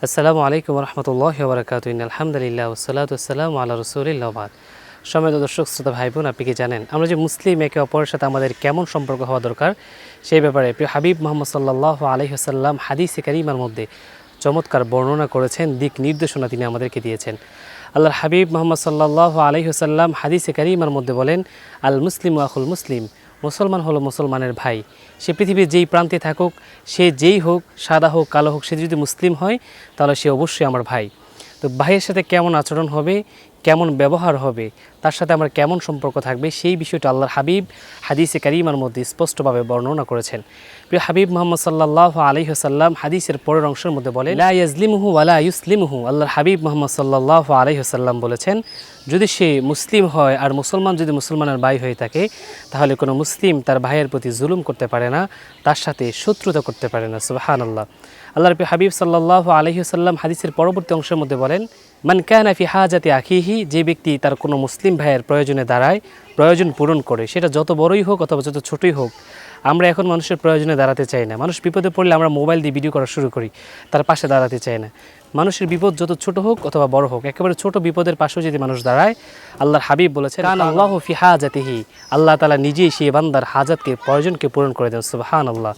আসসালামু আলাইকুম রহমতুল্লাহ বরকাত আলহামদুলিল্লাহ ওসলাত আসসালাম আল্লাহ রসুলিল্লাহ বাদ। সম্মানিত দর্শক শ্রোতা ভাই বোন, আপনি কি জানেন আমরা যে মুসলিম একে অপরের সাথে আমাদের কেমন সম্পর্ক হওয়া দরকার সেই ব্যাপারে প্রিয় হাবিব মোহাম্মদ সাল্লাহ আলহিহাসাল্লাম হাদিসে কারিমার মধ্যে চমৎকার বর্ণনা করেছেন, দিক নির্দেশনা তিনি আমাদেরকে দিয়েছেন। আল্লাহর হাবিব মোহাম্মদ সাল্লাহ আলহিহাসাল্লাম হাদিসে কারিমার মধ্যে বলেন, আল মুসলিম আখুল মুসলিম, মুসলমান হলো মুসলমানের ভাই। সে পৃথিবীর যেই প্রান্তে থাকুক, সে যেই হোক, সাদা হোক কালো হোক, সে যদি মুসলিম হয় তাহলে সে অবশ্যই আমার ভাই। তো ভাইয়ের সাথে কেমন আচরণ হবে, কেমন ব্যবহার হবে, তার সাথে আমার কেমন সম্পর্ক থাকবে, সেই বিষয়টা আল্লাহর হাবিব হাদিসে কারিমার মধ্যে স্পষ্টভাবে বর্ণনা করেছেন। প্রিয় হাবিব মোহাম্মদ সাল্লাহ আলহিহাসাল্লাম হাদিসের পরের অংশের মধ্যে বলে, লা ইয়াজলিমুহু ওয়ালা ইউসলিমুহু। আল্লাহর হাবিব মোহাম্মদ সাল্লাহ আলহিহাসাল্লাম বলেছেন, যদি সে মুসলিম হয় আর মুসলমান যদি মুসলমানের ভাই হয়ে থাকে, তাহলে কোনো মুসলিম তার ভাইয়ের প্রতি জুলুম করতে পারে না, তার সাথে শত্রুতা করতে পারে না। সুবহানাল্লাহ। আল্লাহর হাবিব সাল্লাল্লাহু আলাইহি ওয়াসাল্লাম হাদিসের পরবর্তী অংশের মধ্যে বলেন, মান কানা ফি হাজাতি আখিহি, যে ব্যক্তি তার কোনো মুসলিম ভাইয়ের প্রয়োজনে দাঁড়ায়, প্রয়োজন পূরণ করে, সেটা যত বড়ই হোক অথবা যত ছোটই হোক। আমরা এখন মানুষের প্রয়োজনে দাঁড়াতে চাই না। মানুষ বিপদে পড়লে আমরা মোবাইল দিয়ে ভিডিও করা শুরু করি, তার পাশে দাঁড়াতে চাই না। মানুষের বিপদ যত ছোট হোক অথবা বড় হোক, একেবারে ছোট বিপদের পাশেও যদি মানুষ দাঁড়ায়, আল্লাহর হাবিব বলেছেন, আল্লাহু ফি হাজাতিহি, আল্লাহ তাআলা নিজেই সেই বান্দার হাজাতকে, প্রয়োজনকে পূরণ করে দেন। সুবহানাল্লাহ।